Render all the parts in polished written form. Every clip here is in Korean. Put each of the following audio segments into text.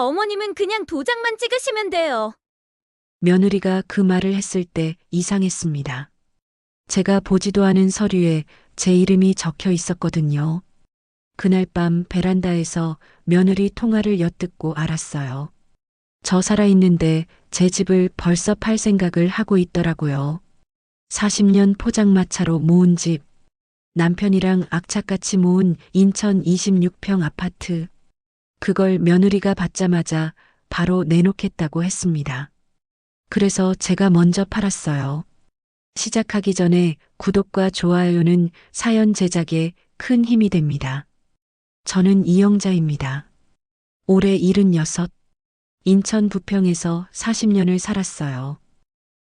어머님은 그냥 도장만 찍으시면 돼요. 며느리가 그 말을 했을 때 이상했습니다. 제가 보지도 않은 서류에 제 이름이 적혀 있었거든요. 그날 밤 베란다에서 며느리 통화를 엿듣고 알았어요. 저 살아있는데 제 집을 벌써 팔 생각을 하고 있더라고요. 40년 포장마차로 모은 집, 남편이랑 악착같이 모은 인천 26평 아파트. 그걸 며느리가 받자마자 바로 내놓겠다고 했습니다. 그래서 제가 먼저 팔았어요. 시작하기 전에 구독과 좋아요는 사연 제작에 큰 힘이 됩니다. 저는 이영자입니다. 올해 76, 인천 부평에서 40년을 살았어요.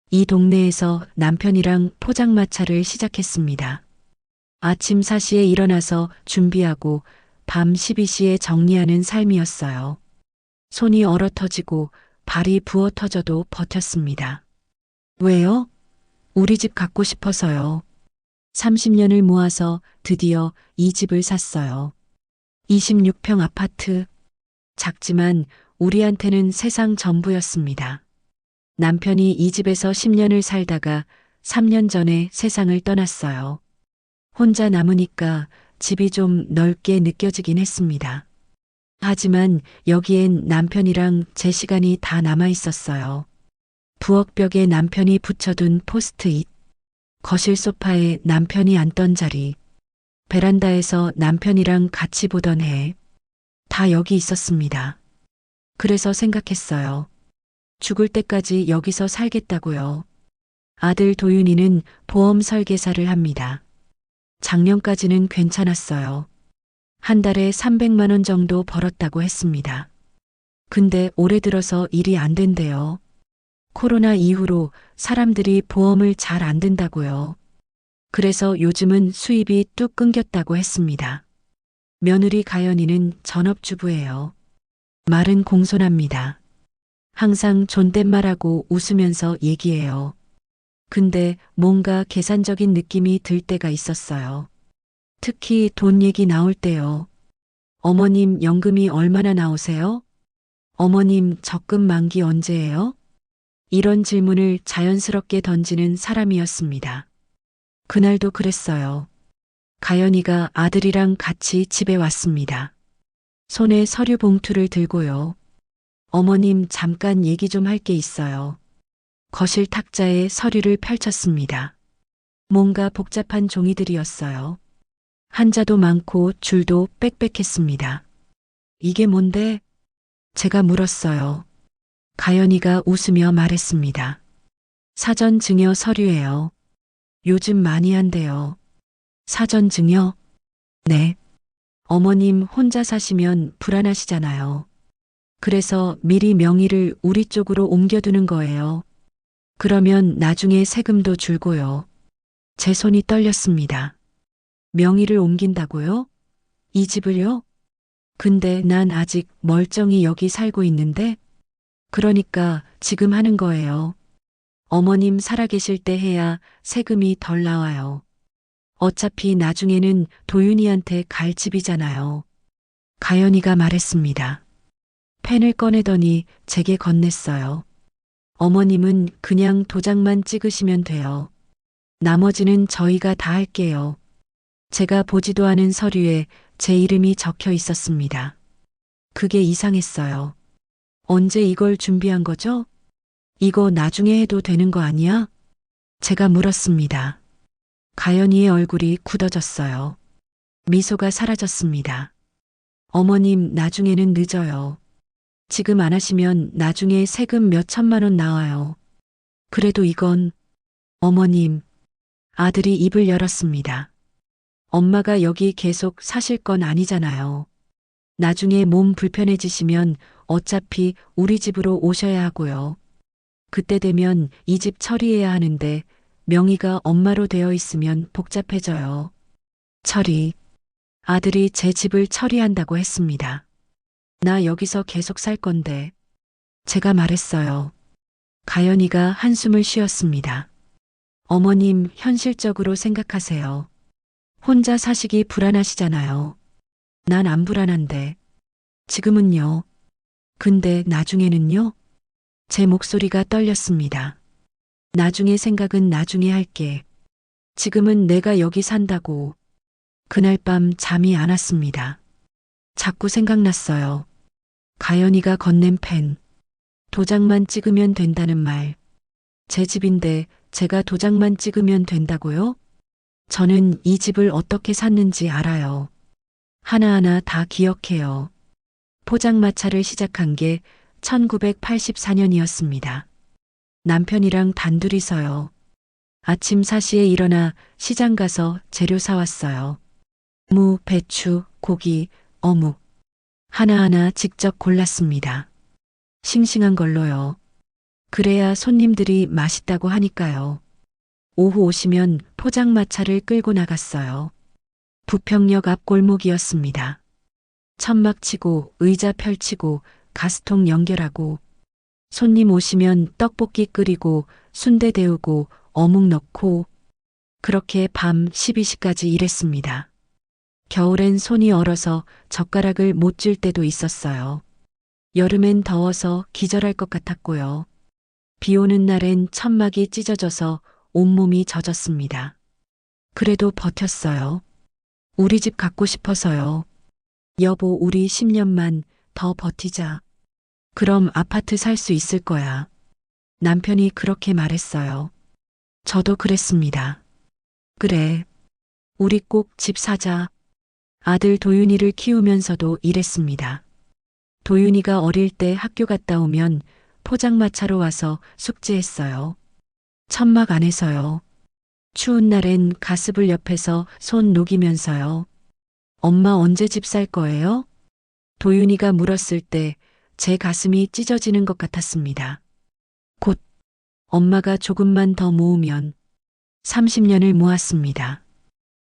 이 동네에서 남편이랑 포장마차를 시작했습니다. 아침 4시에 일어나서 준비하고 밤 12시에 정리하는 삶이었어요. 손이 얼어 터지고 발이 부어 터져도 버텼습니다. 왜요? 우리 집 갖고 싶어서요. 30년을 모아서 드디어 이 집을 샀어요. 26평 아파트. 작지만 우리한테는 세상 전부였습니다. 남편이 이 집에서 10년을 살다가 3년 전에 세상을 떠났어요. 혼자 남으니까 집이 좀 넓게 느껴지긴 했습니다. 하지만 여기엔 남편이랑 제 시간이 다 남아 있었어요. 부엌벽에 남편이 붙여둔 포스트잇, 거실 소파에 남편이 앉던 자리, 베란다에서 남편이랑 같이 보던 해, 다 여기 있었습니다. 그래서 생각했어요. 죽을 때까지 여기서 살겠다고요. 아들 도윤이는 보험 설계사를 합니다. 작년까지는 괜찮았어요. 한 달에 300만 원 정도 벌었다고 했습니다. 근데 올해 들어서 일이 안 된대요. 코로나 이후로 사람들이 보험을 잘 안 든다고요. 그래서 요즘은 수입이 뚝 끊겼다고 했습니다. 며느리 가연이는 전업주부예요. 말은 공손합니다. 항상 존댓말하고 웃으면서 얘기해요. 근데 뭔가 계산적인 느낌이 들 때가 있었어요. 특히 돈 얘기 나올 때요. 어머님 연금이 얼마나 나오세요? 어머님 적금 만기 언제예요? 이런 질문을 자연스럽게 던지는 사람이었습니다. 그날도 그랬어요. 가연이가 아들이랑 같이 집에 왔습니다. 손에 서류 봉투를 들고요. 어머님 잠깐 얘기 좀 할 게 있어요. 거실 탁자에 서류를 펼쳤습니다. 뭔가 복잡한 종이들이었어요. 한자도 많고 줄도 빽빽했습니다. 이게 뭔데? 제가 물었어요. 가연이가 웃으며 말했습니다. 사전 증여 서류예요. 요즘 많이 한대요. 사전 증여? 네. 어머님 혼자 사시면 불안하시잖아요. 그래서 미리 명의를 우리 쪽으로 옮겨두는 거예요. 그러면 나중에 세금도 줄고요. 제 손이 떨렸습니다. 명의를 옮긴다고요? 이 집을요? 근데 난 아직 멀쩡히 여기 살고 있는데? 그러니까 지금 하는 거예요. 어머님 살아계실 때 해야 세금이 덜 나와요. 어차피 나중에는 도윤이한테 갈 집이잖아요. 가연이가 말했습니다. 펜을 꺼내더니 제게 건넸어요. 어머님은 그냥 도장만 찍으시면 돼요. 나머지는 저희가 다 할게요. 제가 보지도 않은 서류에 제 이름이 적혀 있었습니다. 그게 이상했어요. 언제 이걸 준비한 거죠? 이거 나중에 해도 되는 거 아니야? 제가 물었습니다. 가연이의 얼굴이 굳어졌어요. 미소가 사라졌습니다. 어머님 나중에는 늦어요. 지금 안 하시면 나중에 세금 몇 천만 원 나와요. 그래도 이건 어머님, 아들이 입을 열었습니다. 엄마가 여기 계속 사실 건 아니잖아요. 나중에 몸 불편해지시면 어차피 우리 집으로 오셔야 하고요. 그때 되면 이 집 처리해야 하는데 명의가 엄마로 되어 있으면 복잡해져요. 처리. 아들이 제 집을 처리한다고 했습니다. 나 여기서 계속 살 건데. 제가 말했어요. 가연이가 한숨을 쉬었습니다. 어머님 현실적으로 생각하세요. 혼자 사시기 불안하시잖아요. 난 안 불안한데. 지금은요. 근데 나중에는요? 제 목소리가 떨렸습니다. 나중에 생각은 나중에 할게. 지금은 내가 여기 산다고. 그날 밤 잠이 안 왔습니다. 자꾸 생각났어요. 가연이가 건넨 펜. 도장만 찍으면 된다는 말. 제 집인데 제가 도장만 찍으면 된다고요? 저는 이 집을 어떻게 샀는지 알아요. 하나하나 다 기억해요. 포장마차를 시작한 게 1984년이었습니다. 남편이랑 단둘이서요. 아침 4시에 일어나 시장 가서 재료 사왔어요. 무, 배추, 고기, 어묵. 하나하나 직접 골랐습니다. 싱싱한 걸로요. 그래야 손님들이 맛있다고 하니까요. 오후 오시면 포장마차를 끌고 나갔어요. 부평역 앞 골목이었습니다. 천막 치고 의자 펼치고 가스통 연결하고 손님 오시면 떡볶이 끓이고 순대 데우고 어묵 넣고 그렇게 밤 12시까지 일했습니다. 겨울엔 손이 얼어서 젓가락을 못 쥘 때도 있었어요. 여름엔 더워서 기절할 것 같았고요. 비 오는 날엔 천막이 찢어져서 온몸이 젖었습니다. 그래도 버텼어요. 우리 집 갖고 싶어서요. 여보, 우리 10년만 더 버티자. 그럼 아파트 살 수 있을 거야. 남편이 그렇게 말했어요. 저도 그랬습니다. 그래. 우리 꼭 집 사자. 아들 도윤이를 키우면서도 일했습니다. 도윤이가 어릴 때 학교 갔다 오면 포장마차로 와서 숙제했어요. 천막 안에서요. 추운 날엔 가스불 옆에서 손 녹이면서요. 엄마 언제 집 살 거예요? 도윤이가 물었을 때 제 가슴이 찢어지는 것 같았습니다. 곧 엄마가 조금만 더 모으면 30년을 모았습니다.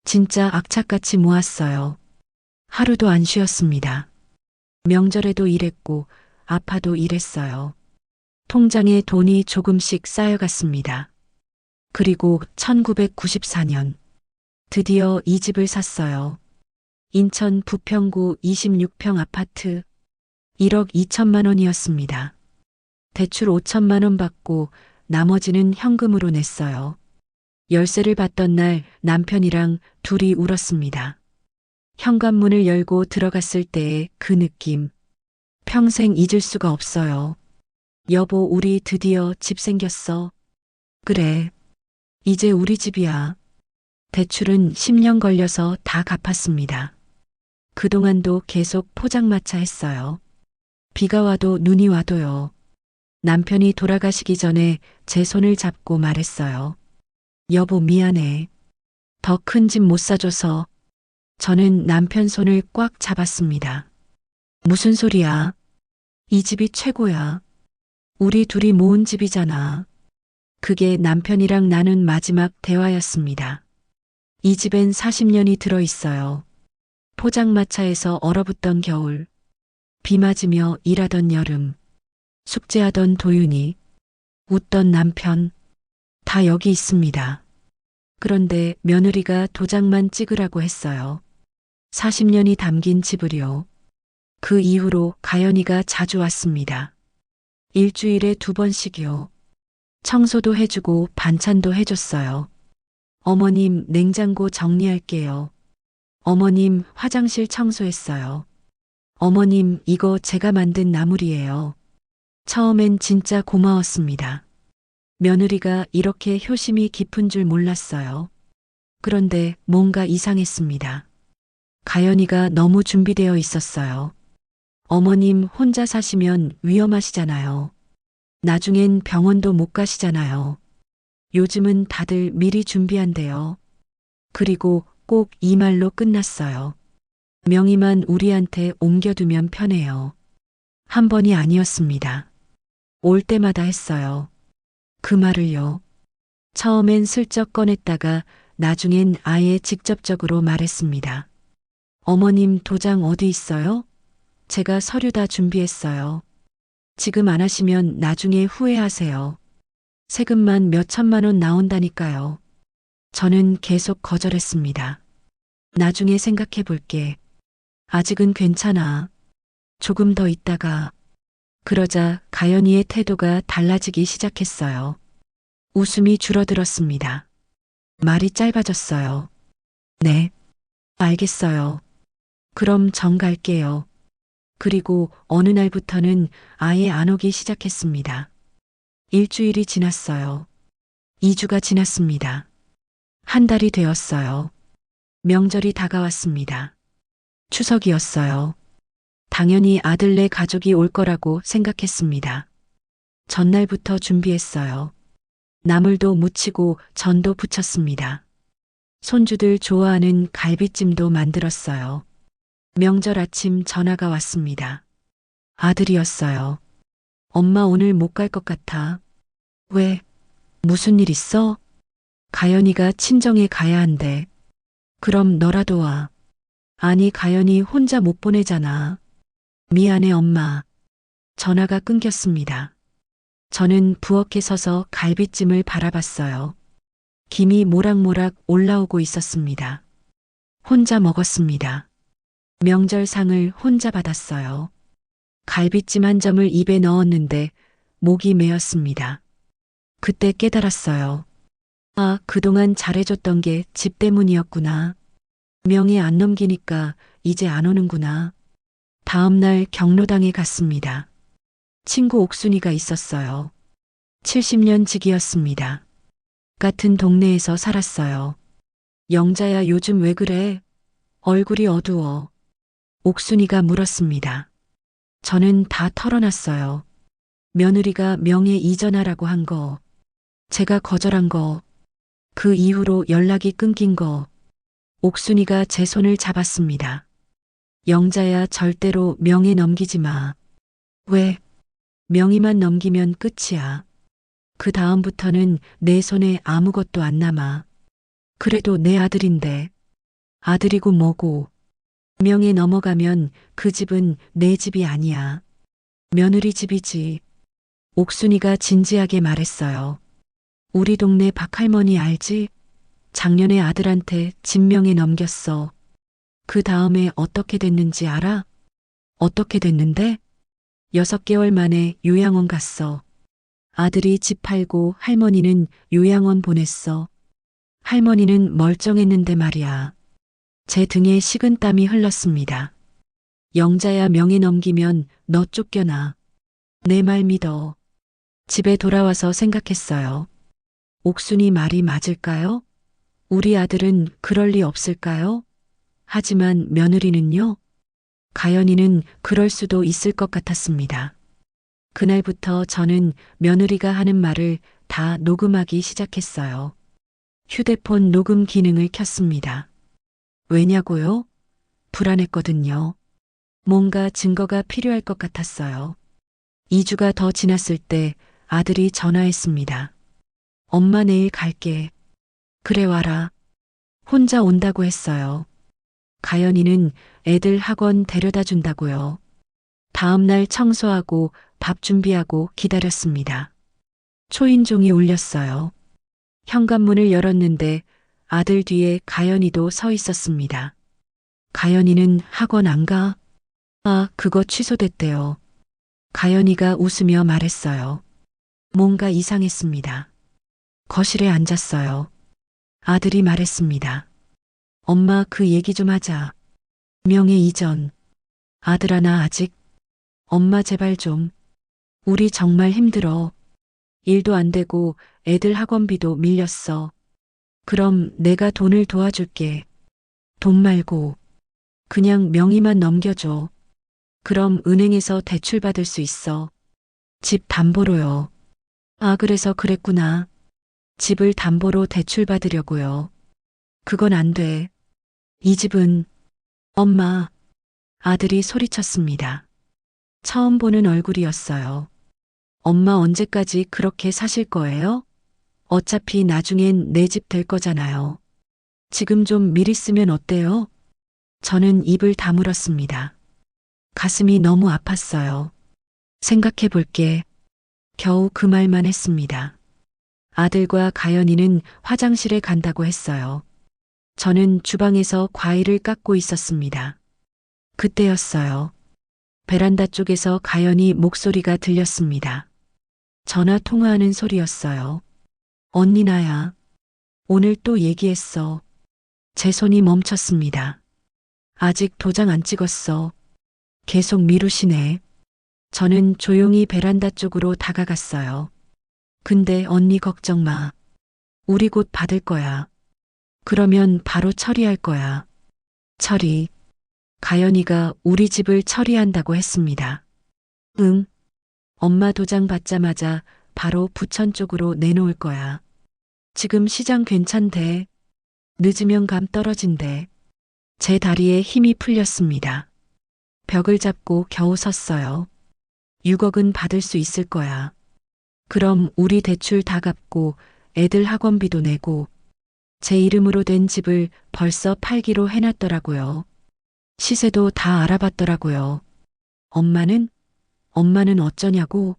진짜 악착같이 모았어요. 하루도 안 쉬었습니다. 명절에도 일했고 아파도 일했어요. 통장에 돈이 조금씩 쌓여갔습니다. 그리고 1994년 드디어 이 집을 샀어요. 인천 부평구 26평 아파트 1억 2천만 원이었습니다. 대출 5천만 원 받고 나머지는 현금으로 냈어요. 열쇠를 받던 날 남편이랑 둘이 울었습니다. 현관문을 열고 들어갔을 때의 그 느낌. 평생 잊을 수가 없어요. 여보, 우리 드디어 집 생겼어. 그래. 이제 우리 집이야. 대출은 10년 걸려서 다 갚았습니다. 그동안도 계속 포장마차 했어요. 비가 와도 눈이 와도요. 남편이 돌아가시기 전에 제 손을 잡고 말했어요. 여보, 미안해. 더 큰 집 못 사줘서. 저는 남편 손을 꽉 잡았습니다. 무슨 소리야? 이 집이 최고야. 우리 둘이 모은 집이잖아. 그게 남편이랑 나눈 마지막 대화였습니다. 이 집엔 40년이 들어 있어요. 포장마차에서 얼어붙던 겨울, 비 맞으며 일하던 여름, 숙제하던 도윤이, 웃던 남편, 다 여기 있습니다. 그런데 며느리가 도장만 찍으라고 했어요. 40년이 담긴 집을요. 그 이후로 가연이가 자주 왔습니다. 일주일에 2번씩이요. 청소도 해주고 반찬도 해줬어요. 어머님, 냉장고 정리할게요. 어머님, 화장실 청소했어요. 어머님, 이거 제가 만든 나물이에요. 처음엔 진짜 고마웠습니다. 며느리가 이렇게 효심이 깊은 줄 몰랐어요. 그런데 뭔가 이상했습니다. 가연이가 너무 준비되어 있었어요. 어머님 혼자 사시면 위험하시잖아요. 나중엔 병원도 못 가시잖아요. 요즘은 다들 미리 준비한대요. 그리고 꼭 이 말로 끝났어요. 명의만 우리한테 옮겨두면 편해요. 한 번이 아니었습니다. 올 때마다 했어요. 그 말을요. 처음엔 슬쩍 꺼냈다가 나중엔 아예 직접적으로 말했습니다. 어머님 도장 어디 있어요? 제가 서류 다 준비했어요. 지금 안 하시면 나중에 후회하세요. 세금만 몇 천만 원 나온다니까요. 저는 계속 거절했습니다. 나중에 생각해 볼게. 아직은 괜찮아. 조금 더 있다가 그러자 가연이의 태도가 달라지기 시작했어요. 웃음이 줄어들었습니다. 말이 짧아졌어요. 네, 알겠어요. 그럼 전 갈게요. 그리고 어느 날부터는 아예 안 오기 시작했습니다. 일주일이 지났어요. 2주가 지났습니다. 한 달이 되었어요. 명절이 다가왔습니다. 추석이었어요. 당연히 아들네 가족이 올 거라고 생각했습니다. 전날부터 준비했어요. 나물도 무치고 전도 부쳤습니다. 손주들 좋아하는 갈비찜도 만들었어요. 명절 아침 전화가 왔습니다. 아들이었어요. 엄마 오늘 못 갈 것 같아. 왜? 무슨 일 있어? 가연이가 친정에 가야 한대. 그럼 너라도 와. 아니, 가연이 혼자 못 보내잖아. 미안해, 엄마. 전화가 끊겼습니다. 저는 부엌에 서서 갈비찜을 바라봤어요. 김이 모락모락 올라오고 있었습니다. 혼자 먹었습니다. 명절상을 혼자 받았어요. 갈비찜 한 점을 입에 넣었는데 목이 메었습니다. 그때 깨달았어요. 아, 그동안 잘해줬던 게 집 때문이었구나. 명예 안 넘기니까 이제 안 오는구나. 다음 날 경로당에 갔습니다. 친구 옥순이가 있었어요. 70년 지기였습니다. 같은 동네에서 살았어요. 영자야, 요즘 왜 그래? 얼굴이 어두워. 옥순이가 물었습니다. 저는 다 털어놨어요. 며느리가 명예 이전하라고 한 거, 제가 거절한 거, 그 이후로 연락이 끊긴 거. 옥순이가 제 손을 잡았습니다. 영자야, 절대로 명예 넘기지 마. 왜? 명의만 넘기면 끝이야. 그 다음부터는 내 손에 아무것도 안 남아. 그래도 내 아들인데. 아들이고 뭐고. 명예 넘어가면 그 집은 내 집이 아니야. 며느리 집이지. 옥순이가 진지하게 말했어요. 우리 동네 박할머니 알지? 작년에 아들한테 집 명예 넘겼어. 그 다음에 어떻게 됐는지 알아? 어떻게 됐는데? 6개월 만에 요양원 갔어. 아들이 집 팔고 할머니는 요양원 보냈어. 할머니는 멀쩡했는데 말이야. 제 등에 식은땀이 흘렀습니다. 영자야, 명예 넘기면 너 쫓겨나. 내 말 믿어. 집에 돌아와서 생각했어요. 옥순이 말이 맞을까요? 우리 아들은 그럴 리 없을까요? 하지만 며느리는요? 가연이는 그럴 수도 있을 것 같았습니다. 그날부터 저는 며느리가 하는 말을 다 녹음하기 시작했어요. 휴대폰 녹음 기능을 켰습니다. 왜냐고요? 불안했거든요. 뭔가 증거가 필요할 것 같았어요. 2주가 더 지났을 때 아들이 전화했습니다. 엄마 내일 갈게. 그래, 와라. 혼자 온다고 했어요. 가연이는 애들 학원 데려다 준다고요. 다음 날 청소하고 밥 준비하고 기다렸습니다. 초인종이 울렸어요. 현관문을 열었는데 아들 뒤에 가연이도 서 있었습니다. 가연이는 학원 안 가? 아, 그거 취소됐대요. 가연이가 웃으며 말했어요. 뭔가 이상했습니다. 거실에 앉았어요. 아들이 말했습니다. 엄마, 그 얘기 좀 하자. 명예 이전. 아들아, 나 아직. 엄마, 제발 좀. 우리 정말 힘들어. 일도 안 되고 애들 학원비도 밀렸어. 그럼 내가 돈을 도와줄게. 돈 말고 그냥 명의만 넘겨줘. 그럼 은행에서 대출 받을 수 있어. 집 담보로요. 아, 그래서 그랬구나. 집을 담보로 대출 받으려고요. 그건 안 돼. 이 집은. 엄마. 아들이 소리쳤습니다. 처음 보는 얼굴이었어요. 엄마, 언제까지 그렇게 사실 거예요? 어차피 나중엔 내 집 될 거잖아요. 지금 좀 미리 쓰면 어때요? 저는 입을 다물었습니다. 가슴이 너무 아팠어요. 생각해 볼게. 겨우 그 말만 했습니다. 아들과 가연이는 화장실에 간다고 했어요. 저는 주방에서 과일을 깎고 있었습니다. 그때였어요. 베란다 쪽에서 가연이 목소리가 들렸습니다. 전화 통화하는 소리였어요. 언니 나야. 오늘 또 얘기했어. 제 손이 멈췄습니다. 아직 도장 안 찍었어. 계속 미루시네. 저는 조용히 베란다 쪽으로 다가갔어요. 근데 언니 걱정 마. 우리 곧 받을 거야. 그러면 바로 처리할 거야. 처리. 가연이가 우리 집을 처리한다고 했습니다. 응. 엄마 도장 받자마자 바로 부천 쪽으로 내놓을 거야. 지금 시장 괜찮대. 늦으면 감 떨어진대. 제 다리에 힘이 풀렸습니다. 벽을 잡고 겨우 섰어요. 6억은 받을 수 있을 거야. 그럼 우리 대출 다 갚고 애들 학원비도 내고 제 이름으로 된 집을 벌써 팔기로 해놨더라고요. 시세도 다 알아봤더라고요. 엄마는 어쩌냐고?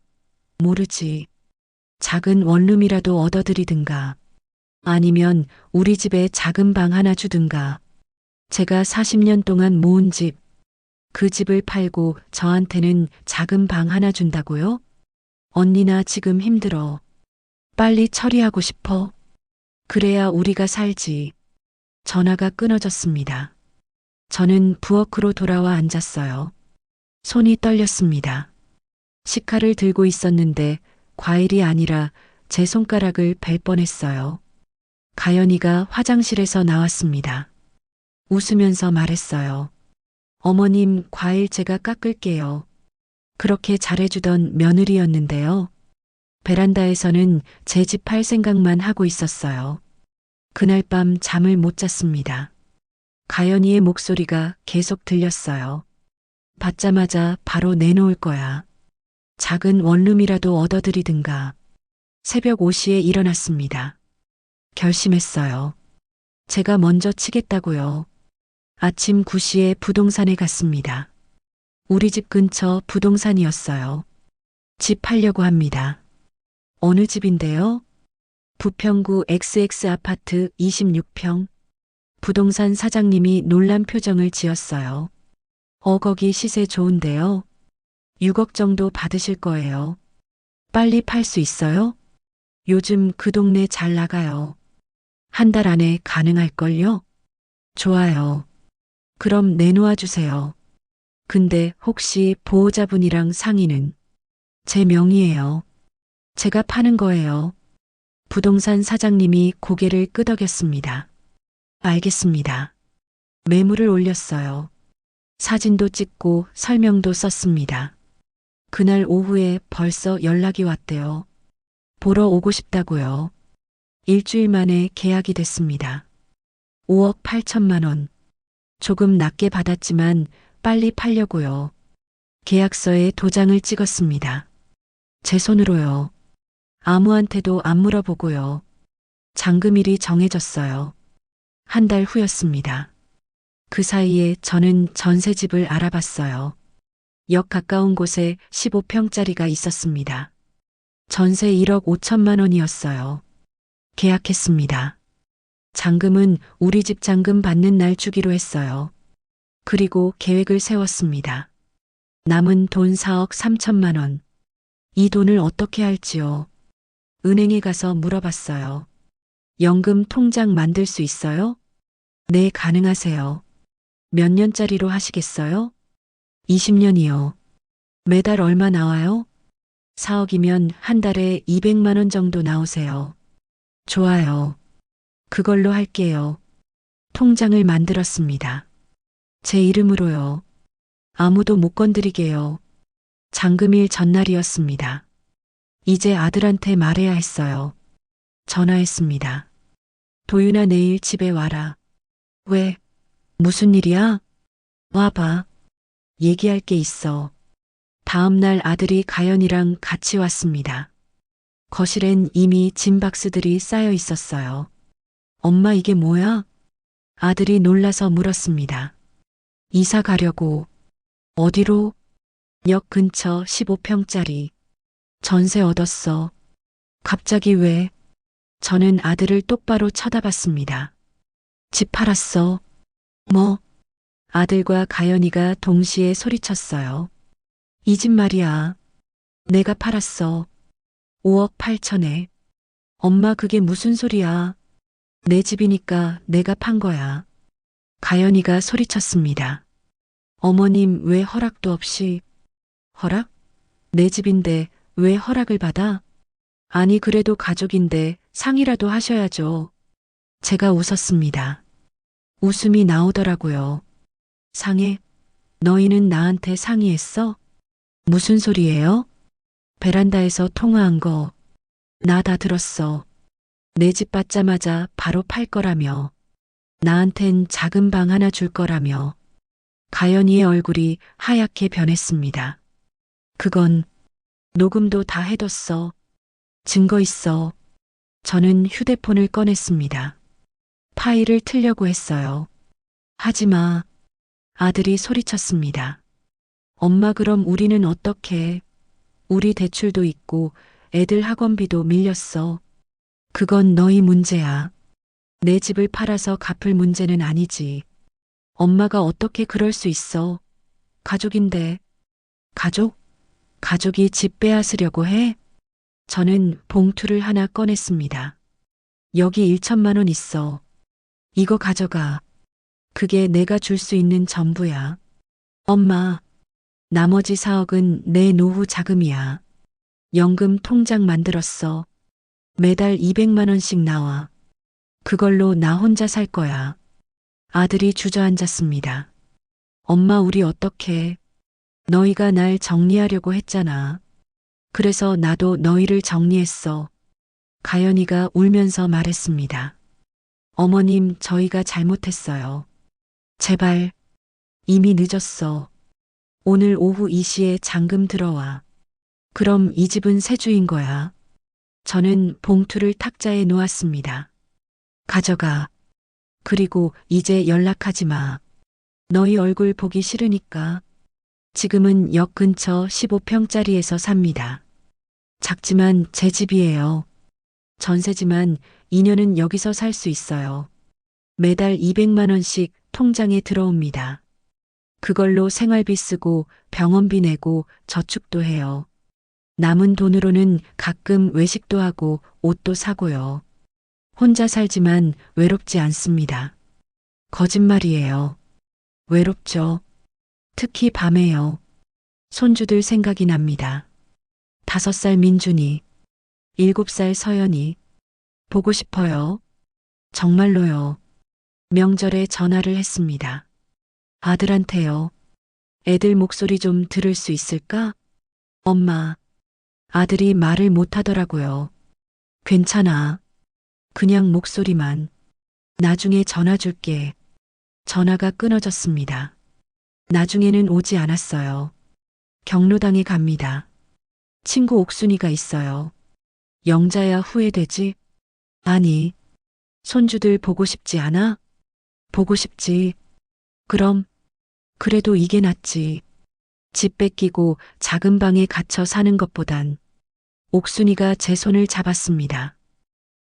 모르지. 작은 원룸이라도 얻어드리든가. 아니면 우리 집에 작은 방 하나 주든가. 제가 40년 동안 모은 집, 그 집을 팔고 저한테는 작은 방 하나 준다고요? 언니 나 지금 힘들어. 빨리 처리하고 싶어. 그래야 우리가 살지. 전화가 끊어졌습니다. 저는 부엌으로 돌아와 앉았어요. 손이 떨렸습니다. 식칼을 들고 있었는데 과일이 아니라 제 손가락을 벨 뻔했어요. 가연이가 화장실에서 나왔습니다. 웃으면서 말했어요. 어머님, 과일 제가 깎을게요. 그렇게 잘해주던 며느리였는데요. 베란다에서는 제 집 팔 생각만 하고 있었어요. 그날 밤 잠을 못 잤습니다. 가연이의 목소리가 계속 들렸어요. 받자마자 바로 내놓을 거야. 작은 원룸이라도 얻어드리든가. 새벽 5시에 일어났습니다. 결심했어요. 제가 먼저 치겠다고요. 아침 9시에 부동산에 갔습니다. 우리 집 근처 부동산이었어요. 집 팔려고 합니다. 어느 집인데요? 부평구 XX 아파트 26평. 부동산 사장님이 놀란 표정을 지었어요. 거기 시세 좋은데요. 6억 정도 받으실 거예요. 빨리 팔 수 있어요? 요즘 그 동네 잘 나가요. 한 달 안에 가능할걸요? 좋아요. 그럼 내놓아 주세요. 근데 혹시 보호자분이랑 상의는? 제 명의예요. 제가 파는 거예요. 부동산 사장님이 고개를 끄덕였습니다. 알겠습니다. 매물을 올렸어요. 사진도 찍고 설명도 썼습니다. 그날 오후에 벌써 연락이 왔대요. 보러 오고 싶다고요. 일주일 만에 계약이 됐습니다. 5억 8천만 원. 조금 낮게 받았지만 빨리 팔려고요. 계약서에 도장을 찍었습니다. 제 손으로요. 아무한테도 안 물어보고요. 잔금일이 정해졌어요. 한 달 후였습니다. 그 사이에 저는 전세집을 알아봤어요. 역 가까운 곳에 15평짜리가 있었습니다. 전세 1억 5천만 원이었어요. 계약했습니다. 잔금은 우리 집 잔금 받는 날 주기로 했어요. 그리고 계획을 세웠습니다. 남은 돈 4억 3천만 원. 이 돈을 어떻게 할지요? 은행에 가서 물어봤어요. 연금 통장 만들 수 있어요? 네, 가능하세요. 몇 년짜리로 하시겠어요? 20년이요. 매달 얼마 나와요? 4억이면 한 달에 200만 원 정도 나오세요. 좋아요. 그걸로 할게요. 통장을 만들었습니다. 제 이름으로요. 아무도 못 건드리게요. 잔금일 전날이었습니다. 이제 아들한테 말해야 했어요. 전화했습니다. 도윤아, 내일 집에 와라. 왜? 무슨 일이야? 와봐. 얘기할 게 있어. 다음 날 아들이 가연이랑 같이 왔습니다. 거실엔 이미 짐 박스들이 쌓여 있었어요. 엄마, 이게 뭐야? 아들이 놀라서 물었습니다. 이사 가려고. 어디로? 역 근처 15평짜리. 전세 얻었어. 갑자기 왜? 저는 아들을 똑바로 쳐다봤습니다. 집 팔았어. 뭐? 아들과 가연이가 동시에 소리쳤어요. 이 집 말이야. 내가 팔았어. 5억 8천에. 엄마 그게 무슨 소리야. 내 집이니까 내가 판 거야. 가연이가 소리쳤습니다. 어머님 왜 허락도 없이. 허락? 내 집인데 왜 허락을 받아? 아니 그래도 가족인데 상의라도 하셔야죠. 제가 웃었습니다. 웃음이 나오더라고요. 상해? 너희는 나한테 상의했어? 무슨 소리예요? 베란다에서 통화한 거. 나 다 들었어. 내 집 받자마자 바로 팔 거라며. 나한텐 작은 방 하나 줄 거라며. 가연이의 얼굴이 하얗게 변했습니다. 그건 녹음도 다 해뒀어. 증거 있어. 저는 휴대폰을 꺼냈습니다. 파일을 틀려고 했어요. 하지 마. 아들이 소리쳤습니다. 엄마 그럼 우리는 어떻게? 우리 대출도 있고 애들 학원비도 밀렸어. 그건 너희 문제야. 내 집을 팔아서 갚을 문제는 아니지. 엄마가 어떻게 그럴 수 있어? 가족인데. 가족? 가족이 집 빼앗으려고 해? 저는 봉투를 하나 꺼냈습니다. 여기 1천만 원 있어. 이거 가져가. 그게 내가 줄 수 있는 전부야. 엄마, 나머지 4억은 내 노후 자금이야. 연금 통장 만들었어. 매달 200만 원씩 나와. 그걸로 나 혼자 살 거야. 아들이 주저앉았습니다. 엄마 우리 어떡해. 너희가 날 정리하려고 했잖아. 그래서 나도 너희를 정리했어. 가연이가 울면서 말했습니다. 어머님 저희가 잘못했어요. 제발. 이미 늦었어. 오늘 오후 2시에 잔금 들어와. 그럼 이 집은 새 주인 거야. 저는 봉투를 탁자에 놓았습니다. 가져가. 그리고 이제 연락하지 마. 너희 얼굴 보기 싫으니까. 지금은 역 근처 15평짜리에서 삽니다. 작지만 제 집이에요. 전세지만 2년은 여기서 살 수 있어요. 매달 200만 원씩 통장에 들어옵니다. 그걸로 생활비 쓰고 병원비 내고 저축도 해요. 남은 돈으로는 가끔 외식도 하고 옷도 사고요. 혼자 살지만 외롭지 않습니다. 거짓말이에요. 외롭죠. 특히 밤에요. 손주들 생각이 납니다. 5살 민준이, 7살 서연이. 보고 싶어요. 정말로요. 명절에 전화를 했습니다. 아들한테요. 애들 목소리 좀 들을 수 있을까? 엄마. 아들이 말을 못하더라고요. 괜찮아. 그냥 목소리만. 나중에 전화 줄게. 전화가 끊어졌습니다. 나중에는 오지 않았어요. 경로당에 갑니다. 친구 옥순이가 있어요. 영자야 후회되지? 아니. 손주들 보고 싶지 않아? 보고 싶지. 그럼. 그래도 이게 낫지. 집 뺏기고 작은 방에 갇혀 사는 것보단. 옥순이가 제 손을 잡았습니다.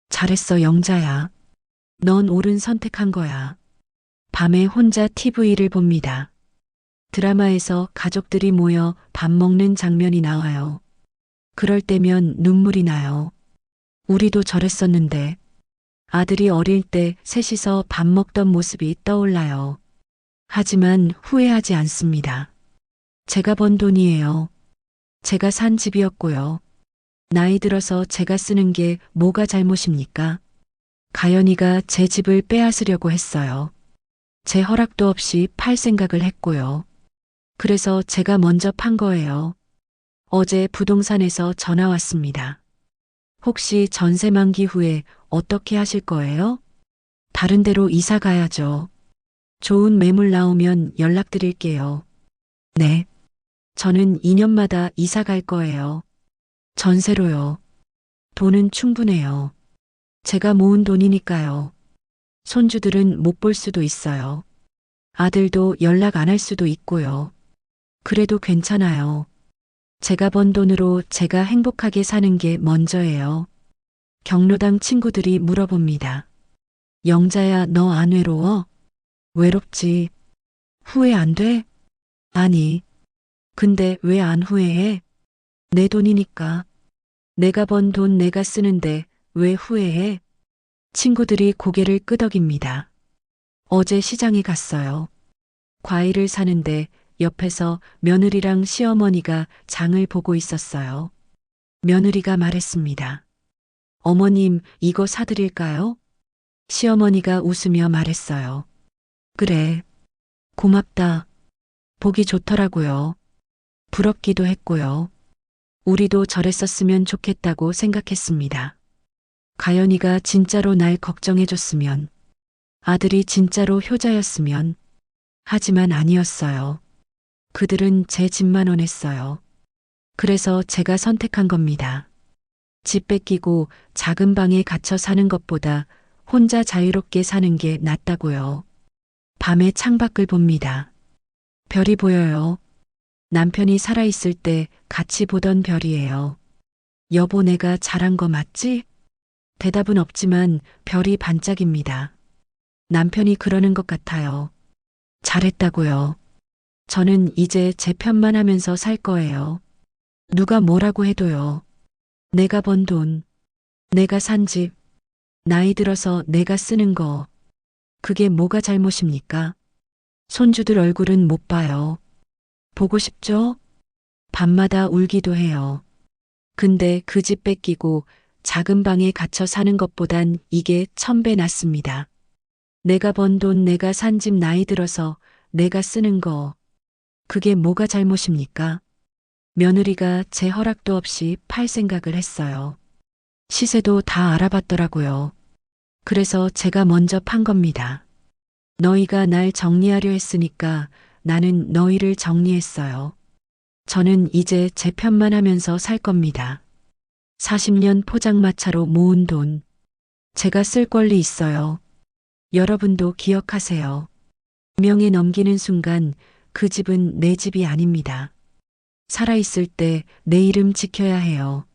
잘했어 영자야. 넌 옳은 선택한 거야. 밤에 혼자 TV를 봅니다. 드라마에서 가족들이 모여 밥 먹는 장면이 나와요. 그럴 때면 눈물이 나요. 우리도 저랬었는데. 아들이 어릴 때 셋이서 밥 먹던 모습이 떠올라요. 하지만 후회하지 않습니다. 제가 번 돈이에요. 제가 산 집이었고요. 나이 들어서 제가 쓰는 게 뭐가 잘못입니까? 가연이가 제 집을 빼앗으려고 했어요. 제 허락도 없이 팔 생각을 했고요. 그래서 제가 먼저 판 거예요. 어제 부동산에서 전화 왔습니다. 혹시 전세 만기 후에 어떻게 하실 거예요? 다른 데로 이사 가야죠. 좋은 매물 나오면 연락드릴게요. 네. 저는 2년마다 이사 갈 거예요. 전세로요. 돈은 충분해요. 제가 모은 돈이니까요. 손주들은 못 볼 수도 있어요. 아들도 연락 안 할 수도 있고요. 그래도 괜찮아요. 제가 번 돈으로 제가 행복하게 사는 게 먼저예요. 경로당 친구들이 물어봅니다. 영자야, 너 안 외로워? 외롭지. 후회 안 돼? 아니. 근데 왜 안 후회해? 내 돈이니까. 내가 번 돈 내가 쓰는데 왜 후회해? 친구들이 고개를 끄덕입니다. 어제 시장에 갔어요. 과일을 사는데 옆에서 며느리랑 시어머니가 장을 보고 있었어요. 며느리가 말했습니다. 어머님, 이거 사드릴까요? 시어머니가 웃으며 말했어요. 그래. 고맙다. 보기 좋더라고요. 부럽기도 했고요. 우리도 저랬었으면 좋겠다고 생각했습니다. 가연이가 진짜로 날 걱정해줬으면, 아들이 진짜로 효자였으면, 하지만 아니었어요. 그들은 제 집만 원했어요. 그래서 제가 선택한 겁니다. 집 뺏기고 작은 방에 갇혀 사는 것보다 혼자 자유롭게 사는 게 낫다고요. 밤에 창밖을 봅니다. 별이 보여요. 남편이 살아있을 때 같이 보던 별이에요. 여보, 내가 잘한 거 맞지? 대답은 없지만 별이 반짝입니다. 남편이 그러는 것 같아요. 잘했다고요. 저는 이제 제 편만 하면서 살 거예요. 누가 뭐라고 해도요. 내가 번 돈, 내가 산 집, 나이 들어서 내가 쓰는 거, 그게 뭐가 잘못입니까? 손주들 얼굴은 못 봐요. 보고 싶죠? 밤마다 울기도 해요. 근데 그 집 뺏기고 작은 방에 갇혀 사는 것보단 이게 1000배 낫습니다. 내가 번 돈, 내가 산 집, 나이 들어서 내가 쓰는 거, 그게 뭐가 잘못입니까? 며느리가 제 허락도 없이 팔 생각을 했어요. 시세도 다 알아봤더라고요. 그래서 제가 먼저 판 겁니다. 너희가 날 정리하려 했으니까 나는 너희를 정리했어요. 저는 이제 제 편만 하면서 살 겁니다. 40년 포장마차로 모은 돈. 제가 쓸 권리 있어요. 여러분도 기억하세요. 명예 넘기는 순간 그 집은 내 집이 아닙니다. 살아있을 때 내 이름 지켜야 해요.